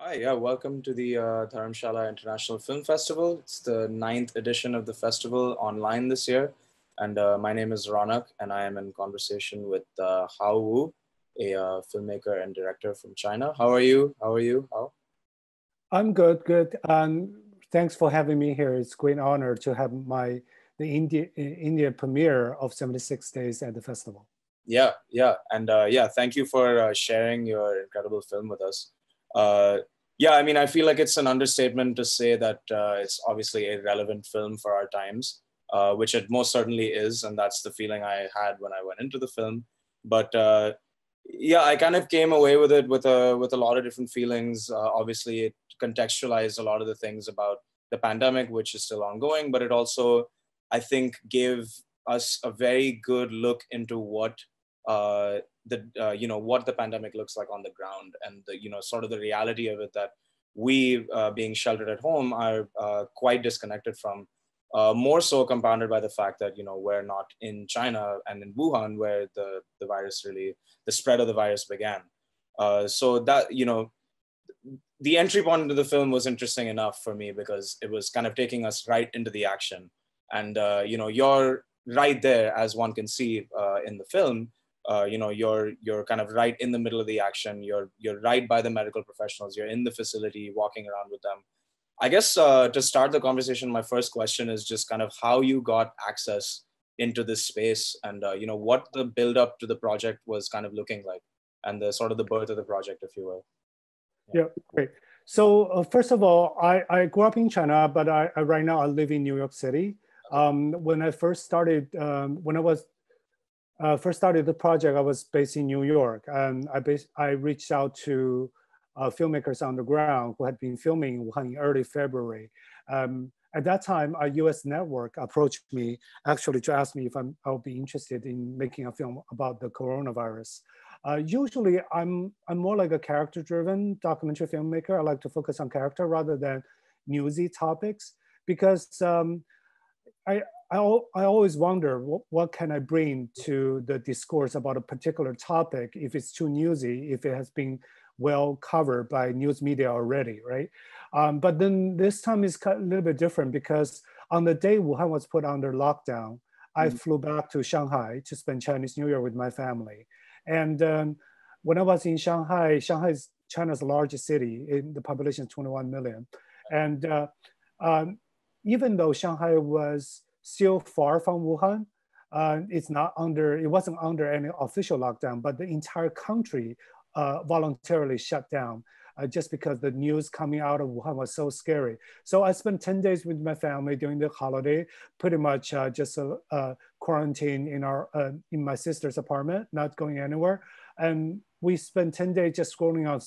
Hi, yeah, welcome to the Dharamshala International Film Festival. It's the ninth edition of the festival online this year. And my name is Ronak, and I am in conversation with HAO Wu, a filmmaker and director from China. How are you? How are you? How? I'm good, good. Thanks for having me here. It's a great honor to have the India premiere of 76 Days at the festival. Yeah. And yeah, thank you for sharing your incredible film with us. Uh, yeah, I mean, I feel like it's an understatement to say that it's obviously a relevant film for our times, which it most certainly is. And that's the feeling I had when I went into the film. But yeah, I kind of came away with it with a lot of different feelings. Obviously, it contextualized a lot of the things about the pandemic, which is still ongoing, but it also, I think, gave us a very good look into what what the pandemic looks like on the ground, and the sort of the reality of it, that we being sheltered at home are quite disconnected from. More so compounded by the fact that we're not in China and in Wuhan, where the virus really, the spread of the virus began. So that the entry point into the film was interesting enough for me because it was kind of taking us right into the action, and you're right there, as one can see in the film. You're kind of right in the middle of the action. You're right by the medical professionals. You're in the facility, walking around with them. I guess to start the conversation, my first question is just kind of how you got access into this space, and what the build up to the project was kind of looking like, and the sort of the birth of the project, if you will. Yeah, great. So first of all, I grew up in China, but right now I live in New York City. When I first started, when I was first started the project, I was based in New York, and I reached out to filmmakers on the ground who had been filming in Wuhan in early February. At that time, a US network approached me actually to ask me if I'll be interested in making a film about the coronavirus. Usually, I'm more like a character-driven documentary filmmaker. I like to focus on character rather than newsy topics because I always wonder what can I bring to the discourse about a particular topic if it's too newsy, if it has been well covered by news media already, right? But then this time is a little bit different because on the day Wuhan was put under lockdown, I flew back to Shanghai to spend Chinese New Year with my family. And when I was in Shanghai, Shanghai is China's largest city. The population is 21 million. And even though Shanghai was still far from Wuhan, it wasn't under any official lockdown, but the entire country voluntarily shut down just because the news coming out of Wuhan was so scary. So I spent 10 days with my family during the holiday, pretty much just quarantined in my sister's apartment, not going anywhere. And we spent 10 days just scrolling on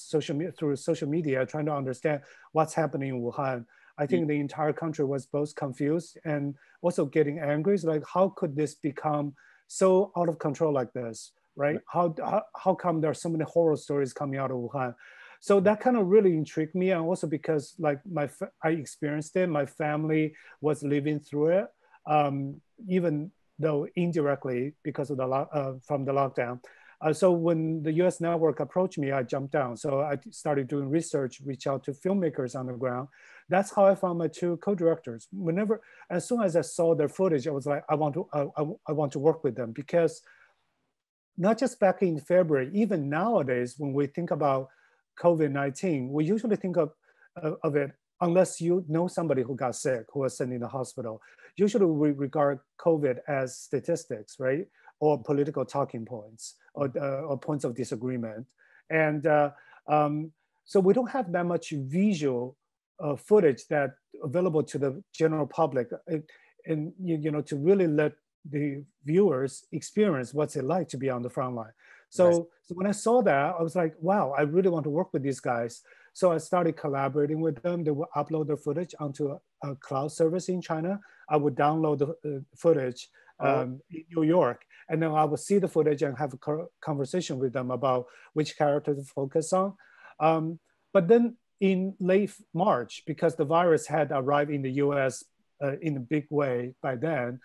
through social media, trying to understand what's happening in Wuhan. I think the entire country was both confused and also getting angry. It's like, how could this become so out of control like this, right? How come there are so many horror stories coming out of Wuhan? So that kind of really intrigued me, and also because like I experienced it, my family was living through it, even though indirectly because of from the lockdown. So when the US network approached me, I jumped down. So I started doing research, reach out to filmmakers on the ground. That's how I found my two co-directors. As soon as I saw their footage, I was like, I want to work with them, because not just back in February, even nowadays, when we think about COVID-19, we usually think of it, unless you know somebody who got sick, who was sent in the hospital. Usually we regard COVID as statistics, right? Or political talking points, or points of disagreement. And so we don't have that much visual footage that available to the general public, and to really let the viewers experience what's it like to be on the front line. So when I saw that, I was like, wow, I really want to work with these guys. So I started collaborating with them. They would upload their footage onto a cloud service in China. I would download the footage in New York, and then I would see the footage and have a conversation with them about which character to focus on. But then in late March, because the virus had arrived in the US in a big way by then,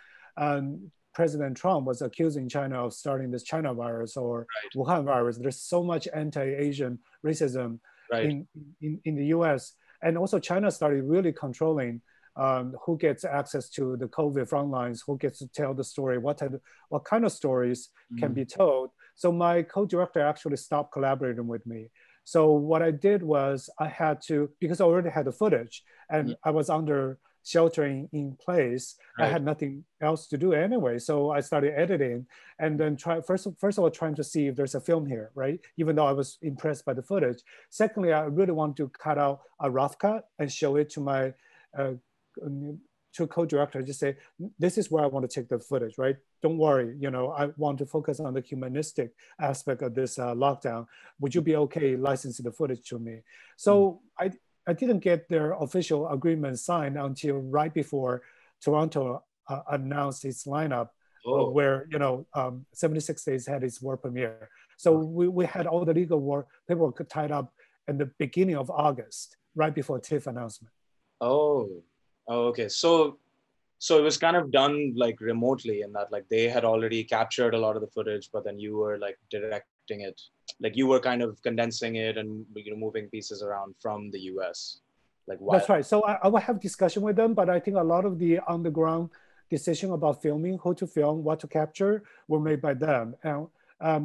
President Trump was accusing China of starting this China virus or Wuhan virus. There's so much anti-Asian racism. Right. in the US. And also China started really controlling who gets access to the COVID front lines, who gets to tell the story, what kind of stories can be told. So my co-director actually stopped collaborating with me. So what I did was I had to, because I already had the footage and I was under sheltering in place, I had nothing else to do anyway. So I started editing and then first of all, trying to see if there's a film here, right? Even though I was impressed by the footage. Secondly, I really want to cut out a rough cut and show it to my to co-director, just say, this is where I want to take the footage, right? Don't worry, you know, I want to focus on the humanistic aspect of this lockdown. Would you be okay licensing the footage to me? So I didn't get their official agreement signed until right before Toronto announced its lineup, where, you know, 76 Days had its world premiere. So we had all the legal paperwork tied up in the beginning of August, right before TIFF announcement. Oh, okay. So it was kind of done like remotely, in that like they had already captured a lot of the footage, but then you were like directing it, like you were kind of condensing it and, you know, moving pieces around from the US. Like why? That's right. So I will have discussion with them, but I think a lot of the on the ground decision about filming, who to film, what to capture, were made by them. And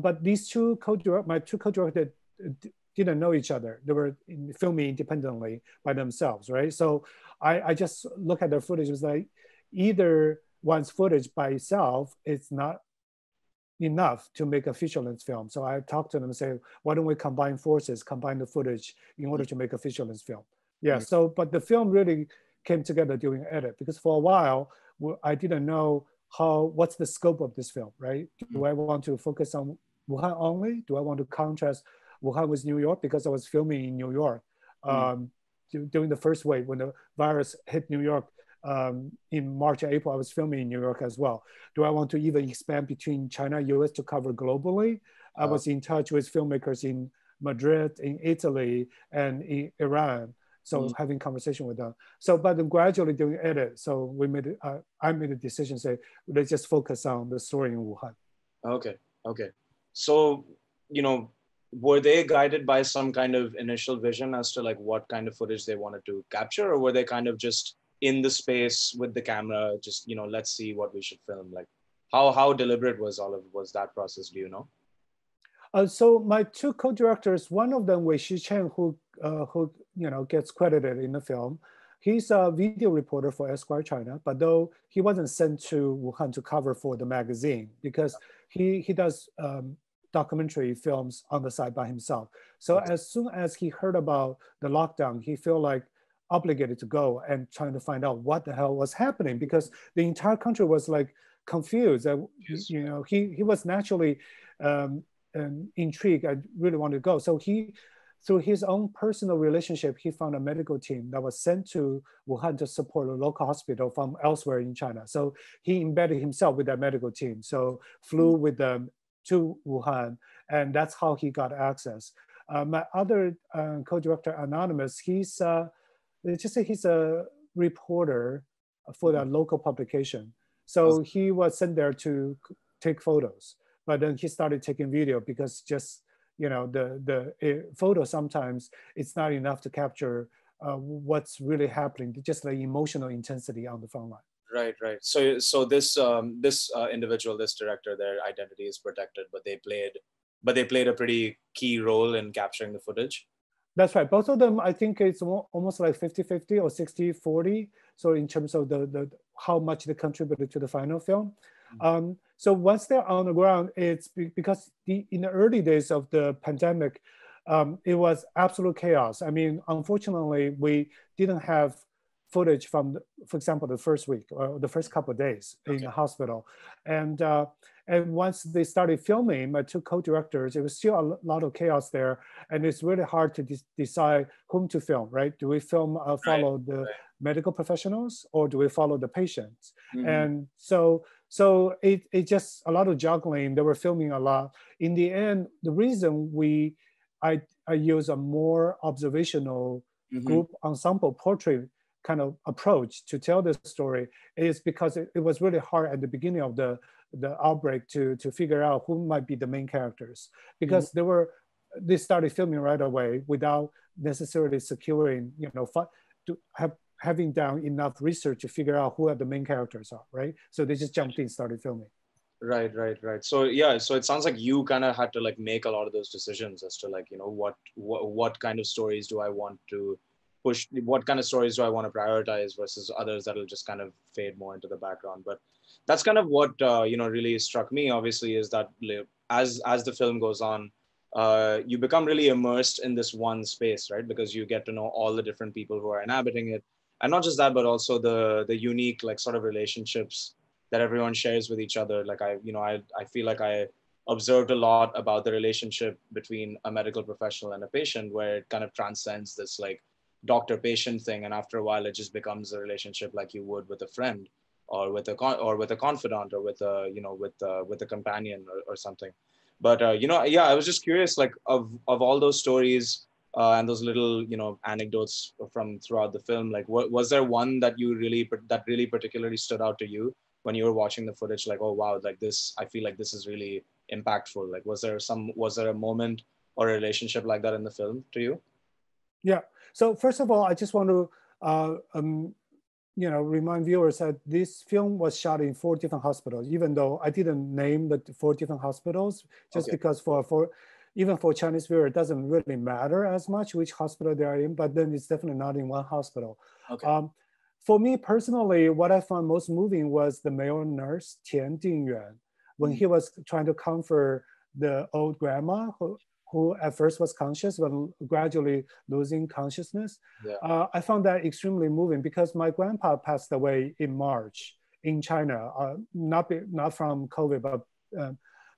but these my two co-directors didn't know each other. They were filming independently by themselves, right? So I just look at their footage. It was like either one's footage by itself is not enough to make a feature-length film. So I talked to them and say, why don't we combine forces, combine the footage in order to make a feature-length film? Yeah, so, but the film really came together during edit, because for a while, I didn't know what's the scope of this film, right? Do I want to focus on Wuhan only? Do I want to contrast Wuhan with New York? Because I was filming in New York during the first wave when the virus hit New York in March and April. I was filming in New York as well. Do I want to even expand between China and US to cover globally? I was in touch with filmmakers in Madrid, in Italy, and in Iran. So having conversation with them. So, but then gradually doing edit. So we made I made a decision, say, let's just focus on the story in Wuhan. Okay. So, you know, were they guided by some kind of initial vision as to like what kind of footage they wanted to capture, or were they kind of just in the space with the camera, just, you know, let's see what we should film? Like how deliberate was that process? Do you know? So my two co-directors, one of them was Shi Chen, who you know gets credited in the film. He's a video reporter for Esquire China, but though he wasn't sent to Wuhan to cover for the magazine, because he does documentary films on the side by himself. So as soon as he heard about the lockdown, he felt like obligated to go and trying to find out what the hell was happening, because the entire country was like confused. You know, he was naturally intrigued. I really wanted to go. So he, through his own personal relationship, he found a medical team that was sent to Wuhan to support a local hospital from elsewhere in China. So he embedded himself with that medical team. So flew with them to Wuhan, and that's how he got access. My other co-director, Anonymous, he's he's a reporter for that local publication. So he was sent there to take photos, but then he started taking video, because just, you know, the photo sometimes it's not enough to capture what's really happening, just the emotional intensity on the front line. Right. So this individual, this director, their identity is protected, but they played a pretty key role in capturing the footage. That's right. Both of them, I think it's almost like 50-50 or 60-40. So in terms of the how much they contributed to the final film. So once they're on the ground, it's because in the early days of the pandemic, it was absolute chaos. I mean, unfortunately, we didn't have footage from, for example, the first week or the first couple of days in the hospital. And once they started filming, my two co-directors, it was still a lot of chaos there. And it's really hard to decide whom to film, right? Do we film, follow the medical professionals, or do we follow the patients? And so it just a lot of juggling. They were filming a lot. In the end, the reason I use a more observational group ensemble portrait kind of approach to tell this story is because it was really hard at the beginning of the outbreak to figure out who might be the main characters, because they started filming right away without necessarily securing, to having done enough research to figure out who the main characters are, right? So they just jumped in, started filming. Right. So yeah, so it sounds like you kind of had to like make a lot of those decisions as to like, what kind of stories do I want to push, what kind of stories do I want to prioritize versus others that'll just kind of fade more into the background. But that's kind of what really struck me, obviously, is that as the film goes on, you become really immersed in this one space, right? Because you get to know all the different people who are inhabiting it, and not just that, but also the unique like sort of relationships that everyone shares with each other. Like I feel like I observed a lot about the relationship between a medical professional and a patient, where it kind of transcends this like doctor-patient thing, and after a while, it just becomes a relationship like you would with a friend, or with a confidant, or with a with a companion, or something. But yeah, I was just curious, like of all those stories. And those little, anecdotes from throughout the film, like, was there one that that really particularly stood out to you when you were watching the footage, like, oh wow, like this, I feel like this is really impactful? Like, was there a moment or a relationship like that in the film to you? Yeah. So first of all, I just want to remind viewers that this film was shot in 4 different hospitals, even though I didn't name the 4 different hospitals, just Okay. because even for Chinese viewer, it doesn't really matter as much which hospital they are in, but then it's definitely not in one hospital. Okay. For me personally, what I found most moving was the male nurse, Tian Dingyuan, when he was trying to comfort the old grandma who at first was conscious, but gradually losing consciousness. Yeah. I found that extremely moving because my grandpa passed away in March in China, not from COVID, but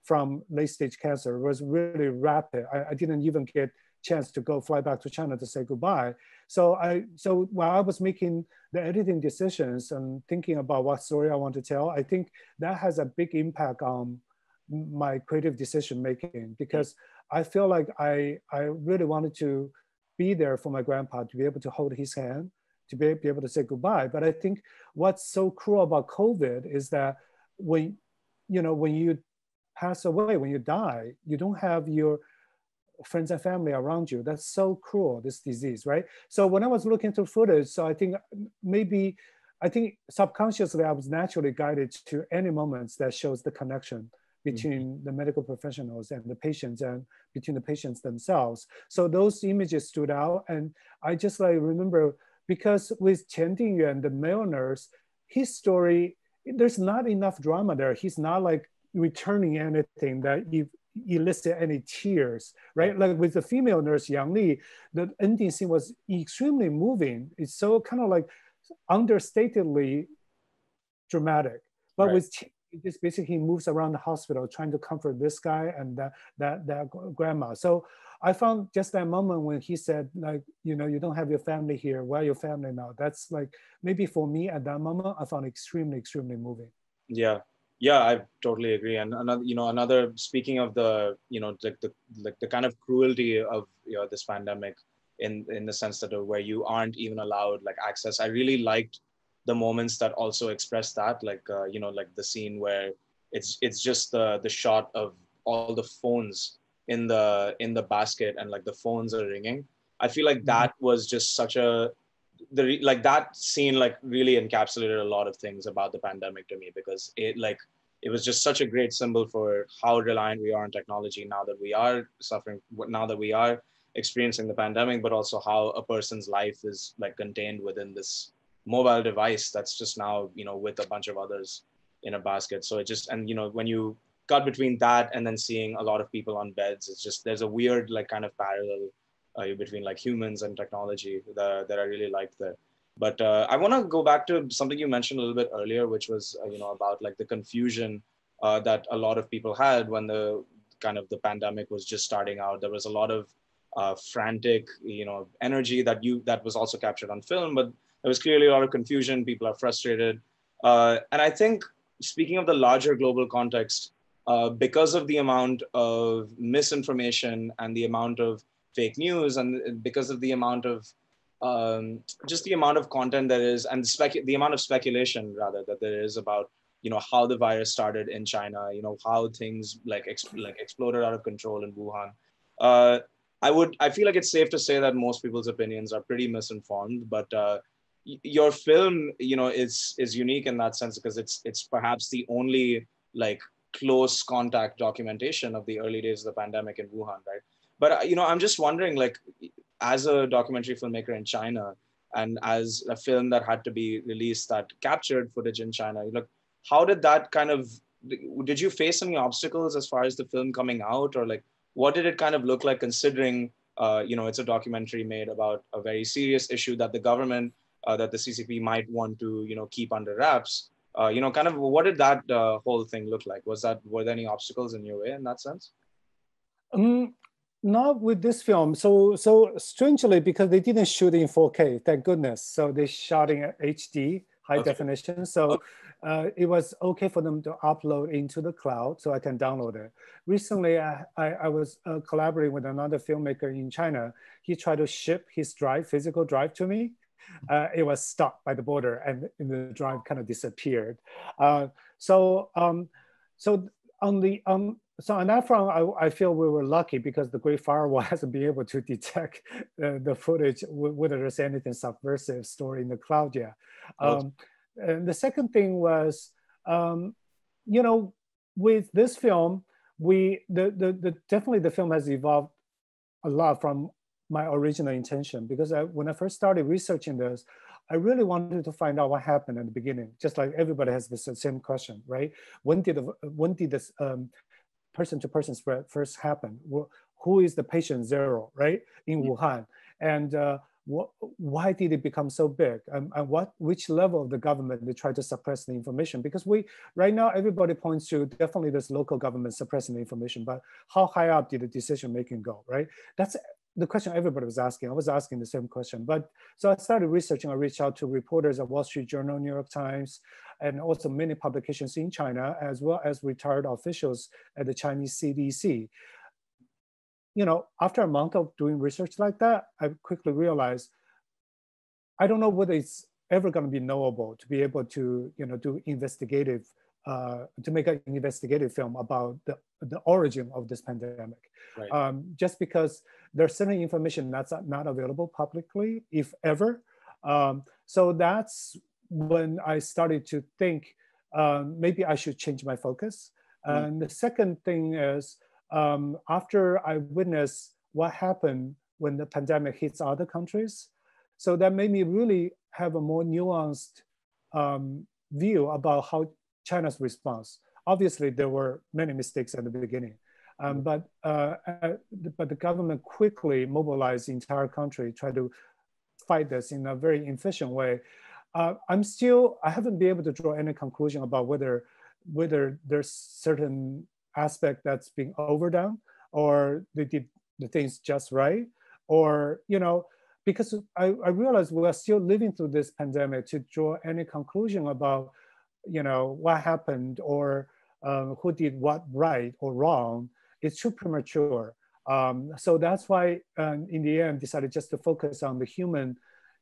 from late stage cancer. It was really rapid. I didn't even get chance to fly back to China to say goodbye. So while I was making the editing decisions and thinking about what story I want to tell, I think that has a big impact on my creative decision making, because I feel like I really wanted to be there for my grandpa, to be able to hold his hand, to be able to say goodbye. But I think what's so cruel about COVID is that when you pass away, when you die, you don't have your friends and family around you. That's so cruel, this disease, right? So when I was looking through footage, so I think subconsciously I was naturally guided to any moments that shows the connection between the medical professionals and the patients, and between the patients themselves. So those images stood out. And I just like remember, because with Qian Dingyuan, the male nurse, his story, there's not enough drama there. He's not like returning anything that elicit any tears, right? Like with the female nurse, Yang Li, the ending scene was extremely moving. It's so kind of like understatedly dramatic. But with just basically moves around the hospital trying to comfort this guy and that grandma. So I found just that moment when he said, like, you don't have your family here. Where are your family now? That's like, maybe for me at that moment, I found extremely, extremely moving. Yeah. I totally agree. And another, speaking of the, the kind of cruelty of this pandemic, in the sense that where you aren't even allowed like access. I really liked the moments that also express that, like like the scene where it's just the shot of all the phones in the basket, and like the phones are ringing. I feel like that was just such a like that scene like really encapsulated a lot of things about the pandemic to me, because it was just such a great symbol for how reliant we are on technology now that we are suffering, now that we are experiencing the pandemic, but also how a person's life is like contained within this mobile device that's just now with a bunch of others in a basket. So it just, and when you cut between that and then seeing a lot of people on beds, it's just, there's a weird like kind of parallel between like humans and technology that I really liked there. But I want to go back to something you mentioned a little bit earlier, which was about like the confusion that a lot of people had when the the pandemic was just starting out. There was a lot of frantic energy that was also captured on film, but there was clearly a lot of confusion. People are frustrated, and I think, speaking of the larger global context, because of the amount of misinformation and the amount of fake news, and because of the amount of just the amount of content there is, and the amount of speculation rather that there is about how the virus started in China, how things like exploded out of control in Wuhan. I feel like it's safe to say that most people's opinions are pretty misinformed, but your film, is unique in that sense because it's perhaps the only like close contact documentation of the early days of the pandemic in Wuhan, right? But I'm just wondering, like, as a documentary filmmaker in China, and as a film that had to be released that captured footage in China, like, how did that kind of, did you face any obstacles as far as the film coming out, or like, what did it kind of look like considering, it's a documentary made about a very serious issue that the government, that the CCP might want to, keep under wraps? Kind of what did that whole thing look like? Were there any obstacles in your way in that sense? Not with this film. So strangely, because they didn't shoot in 4K, thank goodness. So they shot in HD, high definition. So it was okay for them to upload into the cloud so I can download it. Recently, I was collaborating with another filmmaker in China. He tried to ship his physical drive to me. It was stuck by the border and the drive kind of disappeared. So on that front, I feel we were lucky because the Great Firewall hasn't been able to detect the footage, whether there's anything subversive stored in the cloud yet. And the second thing was, with this film, definitely the film has evolved a lot from my original intention, because when I first started researching this, I really wanted to find out what happened in the beginning. Just like everybody has the same question, right? When did this person-to-person spread first happen? Who is the patient zero, right, in Wuhan? And why did it become so big? And which level of the government they try to suppress the information? Because right now everybody points to definitely this local government suppressing the information, but how high up did the decision making go, right? That's the question everybody was asking. I was asking the same question. But so I started researching. I reached out to reporters at Wall Street Journal, New York Times, and also many publications in China, as well as retired officials at the Chinese CDC. After a month of doing research like that, I quickly realized, I don't know whether it's ever going to be knowable to be able to, do investigative, to make an investigative film about the origin of this pandemic. Right. Just because there's certain information that's not available publicly, if ever. So that's when I started to think, maybe I should change my focus. And the second thing is, after I witnessed what happened when the pandemic hits other countries, so that made me really have a more nuanced view about how China's response. Obviously, there were many mistakes at the beginning, but the government quickly mobilized the entire country, tried to fight this in a very efficient way. I haven't been able to draw any conclusion about whether there's certain aspect that's being overdone, or they did the things just right, or because I realize we are still living through this pandemic. To draw any conclusion about what happened, or who did what right or wrong, it's too premature. So that's why in the end decided just to focus on the human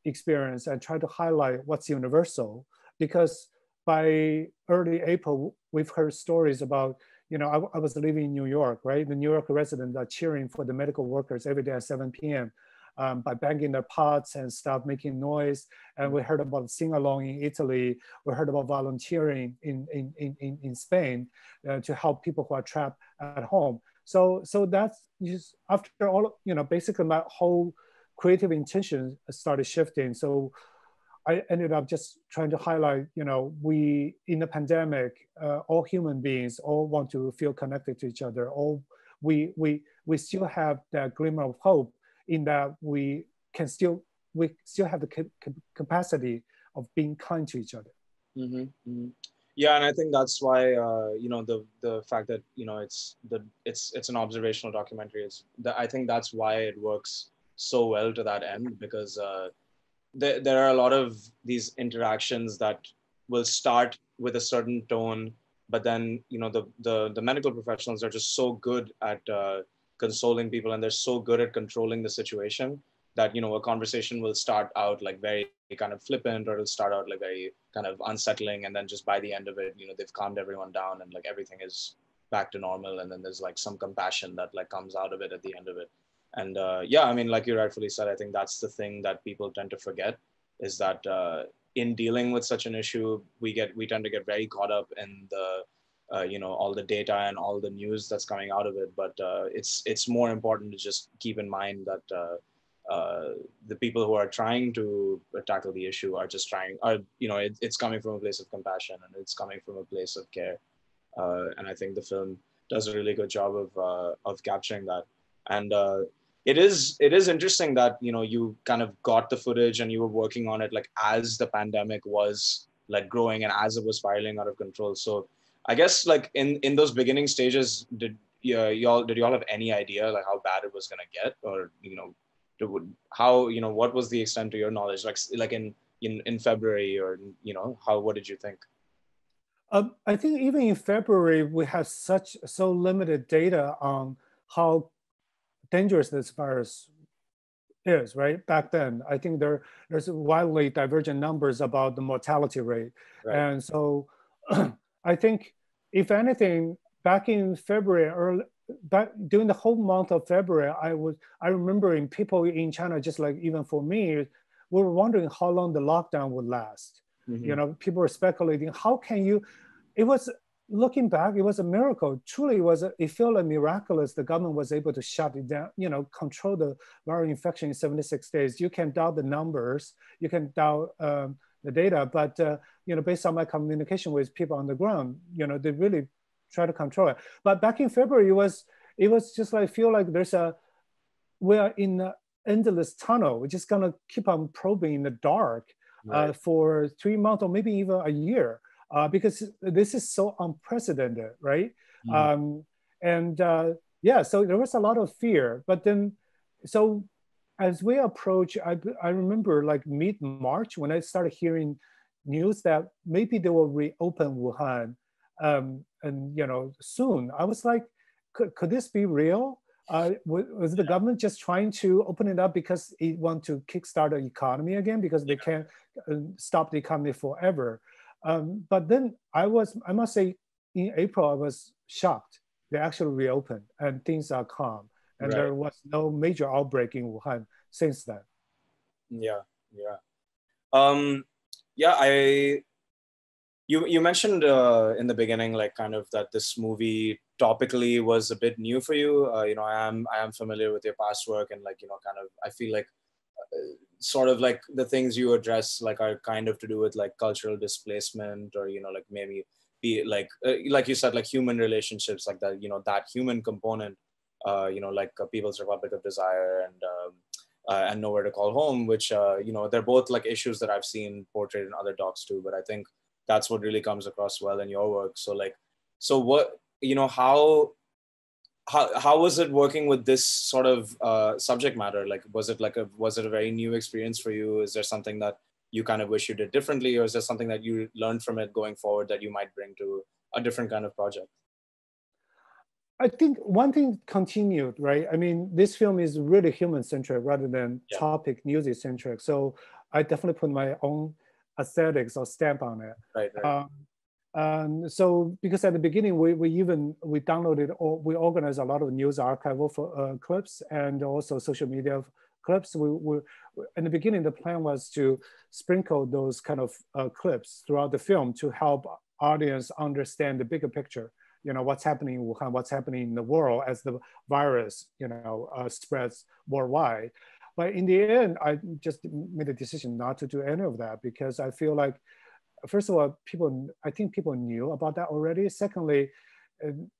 experience and try to highlight what's universal, because by early April we've heard stories about, I was living in New York, right? The New York residents are cheering for the medical workers every day at 7 p.m. By banging their pots and stuff, making noise. And we heard about sing-along in Italy. We heard about volunteering in Spain to help people who are trapped at home. So that's just, after all, basically my whole creative intention started shifting. So I ended up just trying to highlight, we, in the pandemic, all human beings all want to feel connected to each other. We still have that glimmer of hope in that we still have the capacity of being kind to each other. Yeah, and I think that's why the fact that it's an observational documentary I think that's why it works so well to that end, because there are a lot of these interactions that will start with a certain tone, but then the medical professionals are just so good at consoling people, and they're so good at controlling the situation that a conversation will start out like very kind of flippant, or it'll start out like very kind of unsettling, and then just by the end of it, they've calmed everyone down and like everything is back to normal, and then there's like some compassion that like comes out of it at the end of it. And yeah, I mean, like you rightfully said, I think that's the thing that people tend to forget, is that in dealing with such an issue, we tend to get very caught up in the all the data and all the news that's coming out of it. But it's more important to just keep in mind that the people who are trying to tackle the issue are just it's coming from a place of compassion, and it's coming from a place of care. And I think the film does a really good job of capturing that. And it is interesting that you kind of got the footage and you were working on it like as the pandemic was like growing and as it was spiraling out of control. So I guess like in those beginning stages, did y'all have any idea like how bad it was gonna get, or how what was the extent to your knowledge, like in February, or what did you think? I think even in February, we had so limited data on how dangerous this virus is, right? Back then, I think there's wildly divergent numbers about the mortality rate. Right. And so I think, if anything, back in February, during the whole month of February, I remember in people in China, just like even for me, we were wondering how long the lockdown would last. Mm-hmm. People were speculating, how can you, it was, looking back, it was a miracle. Truly, it felt like miraculous. The government was able to shut it down, control the viral infection in 76 days. You can doubt the numbers, you can doubt the data, but based on my communication with people on the ground, they really try to control it. But back in February, it was just like, feel like we are in an endless tunnel. We're just gonna keep on probing in the dark. Right. For 3 months or maybe even a year. Because this is so unprecedented, right? Mm-hmm. Yeah, so there was a lot of fear. But then, so as we approach, I remember like mid-March when I started hearing news that maybe they will reopen Wuhan, and soon. I was like, could this be real? Was the government just trying to open it up because it want to kickstart the economy again, because they can't stop the economy forever? But then I must say, in April, I was shocked. They actually reopened and things are calm. And right. There was no major outbreak in Wuhan since then. Yeah. You mentioned in the beginning, like kind of that this movie topically was a bit new for you. I am familiar with your past work, and like kind of I feel like sort of like the things you address like are kind of to do with like cultural displacement, or like maybe be like you said, like human relationships, like that that human component, like People's Republic of Desire and Nowhere to Call Home, which they're both like issues that I've seen portrayed in other docs too, but I think that's what really comes across well in your work. So what how was it working with this sort of subject matter? Like, was it a very new experience for you? Is there something that you kind of wish you did differently, or is there something that you learned from it going forward that you might bring to a different kind of project? I think one thing continued, right? I mean, this film is really human-centric rather than topic music-centric. So I definitely put my own aesthetics or stamp on it. Right. So because at the beginning we downloaded, or we organized a lot of news archival for clips and also social media clips. We in the beginning, the plan was to sprinkle those kind of clips throughout the film to help audience understand the bigger picture. What's happening in Wuhan, what's happening in the world as the virus spreads worldwide. But in the end, I just made a decision not to do any of that, because I feel like, first of all, I think people knew about that already. Secondly,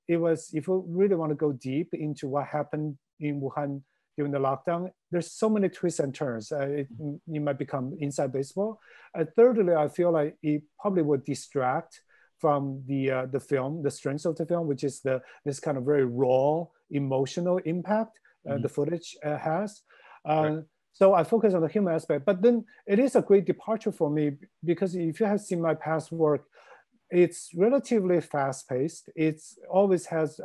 it was, if you really want to go deep into what happened in Wuhan during the lockdown, there's so many twists and turns. It might become inside baseball. Thirdly, I feel like it probably would distract from the film, the strengths of the film, which is this kind of very raw emotional impact the footage has. Right. So I focus on the human aspect, but then it is a great departure for me, because if you have seen my past work, it's relatively fast-paced. It's always has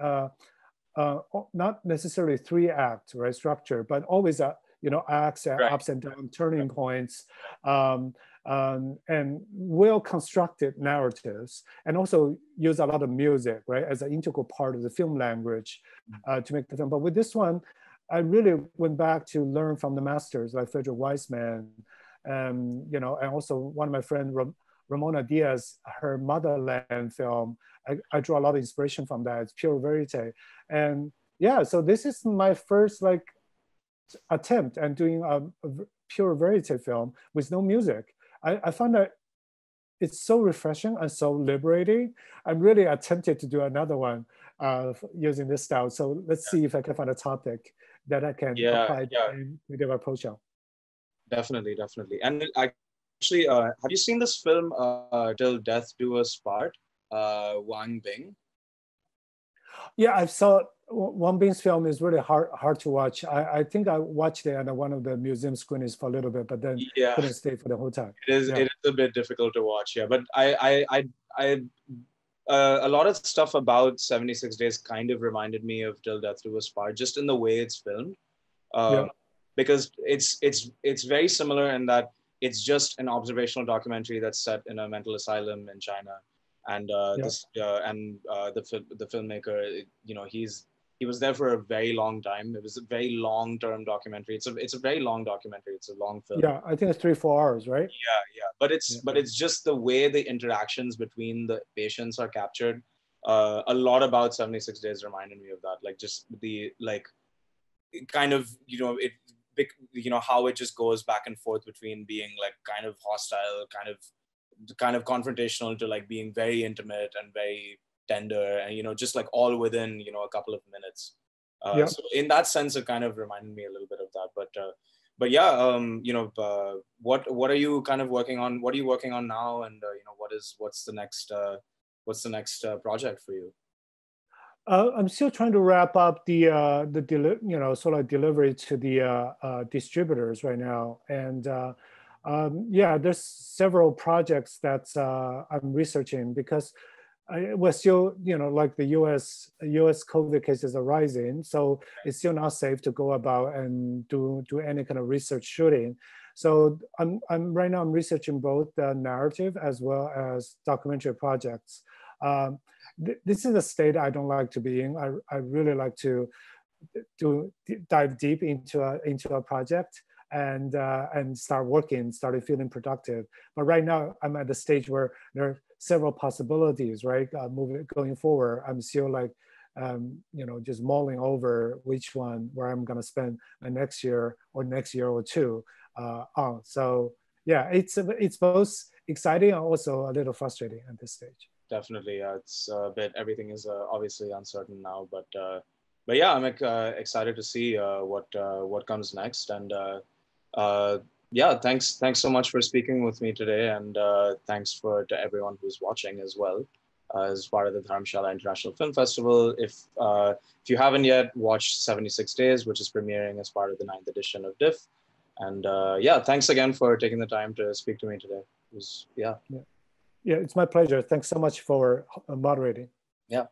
not necessarily 3-act, right, structure, but always acts, right, ups and down, turning points, and well-constructed narratives, and also use a lot of music, right, as an integral part of the film language to make the film. But with this one, I really went back to learn from the masters like Frederick Wiseman, you know, and also one of my friends, Ramona Diaz, her Motherland film. I draw a lot of inspiration from that. It's pure verite, and yeah. So this is my first like attempt at doing a pure verite film with no music. I found that it's so refreshing and so liberating. I'm really tempted to do another one using this style. So let's see if I can find a topic that I can apply the same creative approach on. Definitely, definitely. And actually, have you seen this film, Till Death Do Us Part, Wang Bing? Yeah, I saw Wang Bing's film is really hard to watch. I think I watched it at one of the museum screenings for a little bit, but then couldn't stay for the whole time. It is a bit difficult to watch, yeah. But a lot of stuff about 76 Days kind of reminded me of Till Death Do Us Part, just in the way it's filmed. Because it's very similar in that it's just an observational documentary that's set in a mental asylum in China, and the filmmaker, you know, he was there for a very long time. It was a very long-term documentary. It's a very long documentary. It's a long film. Yeah, I think it's 3-4 hours, right? Yeah. But it's just the way the interactions between the patients are captured. A lot about 76 Days reminded me of that. Like just the kind of, you know, how it just goes back and forth between being like kind of hostile, kind of confrontational, to like being very intimate and very tender, and, you know, just like all within, you know, a couple of minutes. So in that sense, it kind of reminded me a little bit of that. But yeah, you know, what are you kind of working on? What are you working on now? And you know, what's the next project for you? I'm still trying to wrap up the you know, sort of delivery to the distributors right now, and yeah, there's several projects that I'm researching because we're still, you know, like the U.S. COVID cases are rising, so it's still not safe to go about and do any kind of research shooting. So I'm right now I'm researching both the narrative as well as documentary projects. This is a state I don't like to be in. I really like to dive deep into a project and started feeling productive. But right now I'm at the stage where there are several possibilities, right? Going forward, I'm still like, you know, just mulling over which one where I'm gonna spend the next year or two on. So yeah, it's both exciting and also a little frustrating at this stage. Definitely, it's a bit. Everything is obviously uncertain now, but yeah, I'm excited to see what comes next. And yeah, thanks so much for speaking with me today, and thanks to everyone who's watching as well, as part of the Dharamshala International Film Festival. If you haven't yet watched 76 Days, which is premiering as part of the 9th edition of DIFF, and yeah, thanks again for taking the time to speak to me today. It was, yeah. Yeah, it's my pleasure. Thanks so much for moderating. Yeah.